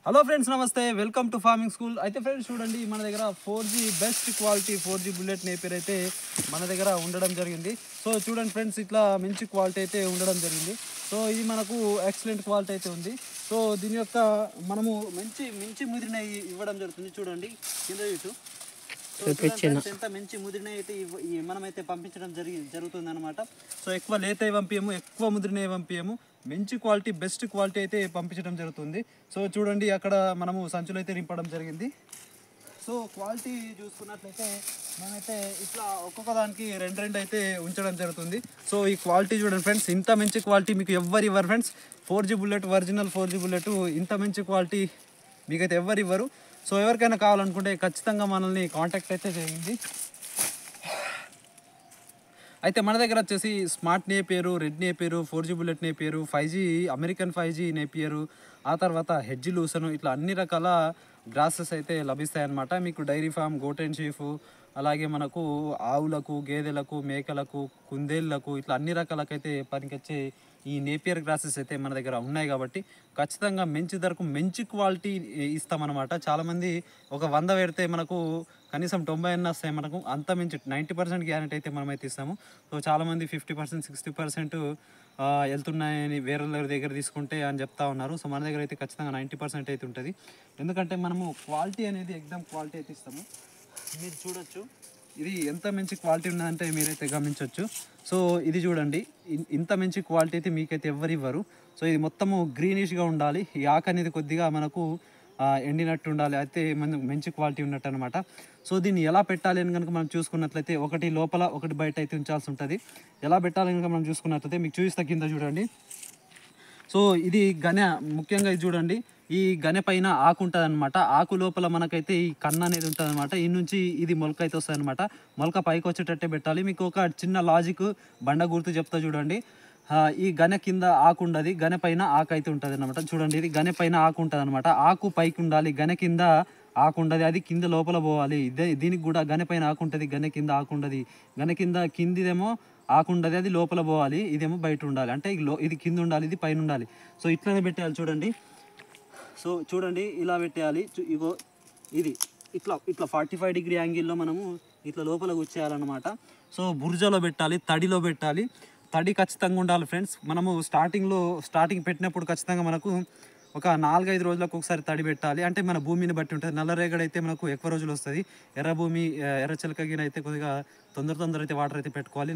Hello friends, నమస్తే. Welcome to farming school. అయితే friends చూడండి, మన దగ్గర 4G best quality 4G bullet Napier అయితే మన దగ్గర ఉండడం జరిగింది. సో చూడండి ఫ్రెండ్స్, ఇట్లా మంచి క్వాలిటీ అయితే ఉండడం జరిగింది. సో ఇది మనకు ఎక్సలెంట్ క్వాలిటీ అయితే ఉంది. సో దీని యొక్క మనము మంచి ముదిరిన ఇవ్వడం జరుగుతుంది. చూడండి కింద ఇటు ఎంత మంచి ముదిరిన అయితే మనమైతే పంపించడం జరుగుతుంది అనమాట. సో ఎక్కువ లేత పంపించము, ఎక్కువ ముదిరిన పంపించము, మంచి క్వాలిటీ బెస్ట్ క్వాలిటీ అయితే పంపించడం జరుగుతుంది. సో చూడండి, అక్కడ మనము సంచులు అయితే నింపడం జరిగింది. సో క్వాలిటీ చూసుకున్నట్లయితే మేమైతే ఇట్లా ఒక్కొక్క దానికి రెండు అయితే ఉంచడం జరుగుతుంది. సో ఈ క్వాలిటీ చూడండి ఫ్రెండ్స్, ఇంత మంచి క్వాలిటీ మీకు ఎవ్వరు ఇవ్వరు friends. 4G bullet, original 4G bullet ఇంత మంచి క్వాలిటీ మీకైతే ఎవ్వరు ఇవ్వరు. సో ఎవరికైనా కావాలనుకుంటే ఖచ్చితంగా మనల్ని కాంటాక్ట్ అయితే చేయండి. అయితే మన దగ్గర వచ్చేసి smart Napier, red Napier, 4G bullet Napier, 5G American 5G Napier, ఆ తర్వాత హెడ్జ్ లూసను, ఇట్లా అన్ని రకాల గ్రాసెస్ అయితే లభిస్తాయన్నమాట. మీకు డైరీ ఫామ్, గోట్ అండ్ షీఫ్, అలాగే మనకు ఆవులకు, గేదెలకు, మేకలకు, కుందేళ్ళకు, ఇట్లా అన్ని రకాలకైతే పనికొచ్చే ఈ నేపియర్ గ్రాసెస్ అయితే మన దగ్గర ఉన్నాయి. కాబట్టి ఖచ్చితంగా మంచి ధరకు మంచి క్వాలిటీ ఇస్తామన్నమాట. చాలామంది ఒక 100 పెడితే మనకు కనీసం 90 అన్న వస్తాయి. మనకు అంత మించి 90% గ్యారెంటీ అయితే మనమైతే ఇస్తాము. సో చాలామంది 50%, 60% వెళ్తున్నాయని వేరే దగ్గర తీసుకుంటే అని చెప్తా ఉన్నారు. సో మన దగ్గర అయితే ఖచ్చితంగా 90% అయితే ఉంటుంది. ఎందుకంటే మనము క్వాలిటీ అనేది ఎగ్జామ్ క్వాలిటీ అయితే ఇస్తాము. మీరు చూడొచ్చు, ఇది ఎంత మంచి క్వాలిటీ ఉన్నదంటే మీరైతే గమనించవచ్చు. సో ఇది చూడండి, ఇంత మంచి క్వాలిటీ అయితే మీకైతే ఎవ్వరు ఇవ్వరు. సో ఇది మొత్తము గ్రీనిష్గా ఉండాలి. ఈ ఆకు అనేది కొద్దిగా మనకు ఎండినట్టు ఉండాలి. అయితే మంచి క్వాలిటీ ఉన్నట్టు అనమాట. సో దీన్ని ఎలా పెట్టాలి అని కనుక మనం చూసుకున్నట్లయితే ఒకటి లోపల ఒకటి బయట అయితే ఉంచాల్సి ఉంటుంది. ఎలా పెట్టాలి కనుక మనం చూసుకున్నట్లయితే మీకు చూపిస్తా, కింద చూడండి. సో ఇది గనె, ముఖ్యంగా ఇది చూడండి, ఈ గనె పైన ఆకు ఉంటుంది అనమాట. ఆకు లోపల మనకైతే ఈ కన్ను అనేది ఉంటుంది అనమాట. ఈ నుంచి ఇది మొలక అయితే వస్తుంది అనమాట. మొలక పైకి వచ్చేటట్టే పెట్టాలి. మీకు ఒక చిన్న లాజిక్ బండ గుర్తు చెప్తా చూడండి. ఈ గనె కింద ఆకు ఉండదు, గనె పైన ఆకు అయితే ఉంటుంది అనమాట. చూడండి, ఇది గనె పైన ఆకు ఉంటుంది అనమాట. ఆకు పైకి ఉండాలి, గనె కింద ఆకు ఉండదు, అది కింద లోపల పోవాలి. దీనికి కూడా గనె పైన ఆకు ఉంటుంది, గనె కింద ఆకు ఉండదు. గనె కిందిదేమో ఆకు ఉండదు, అది లోపల పోవాలి. ఇదేమో బయట ఉండాలి. అంటే ఇది కింద ఉండాలి, ఇది పైన ఉండాలి. సో ఇట్లానే పెట్టేయాలి చూడండి. సో చూడండి, ఇలా పెట్టేయాలి. ఇగో ఇది ఇట్లా 45 డిగ్రీ యాంగిల్లో మనము ఇట్లా లోపల కూర్చేయాలన్నమాట. సో బుర్జలో పెట్టాలి, తడిలో పెట్టాలి. తడి ఖచ్చితంగా ఉండాలి ఫ్రెండ్స్. మనము స్టార్టింగ్ పెట్టినప్పుడు ఖచ్చితంగా మనకు ఒక 4-5 రోజులకు ఒకసారి తడి పెట్టాలి. అంటే మన భూమిని బట్టి ఉంటుంది. నల్లరేగడి అయితే మనకు ఎక్కువ రోజులు వస్తుంది. ఎర్ర భూమి, ఎర్ర చిలక గిన అయితే కొద్దిగా తొందర అయితే వాటర్ అయితే పెట్టుకోవాలి.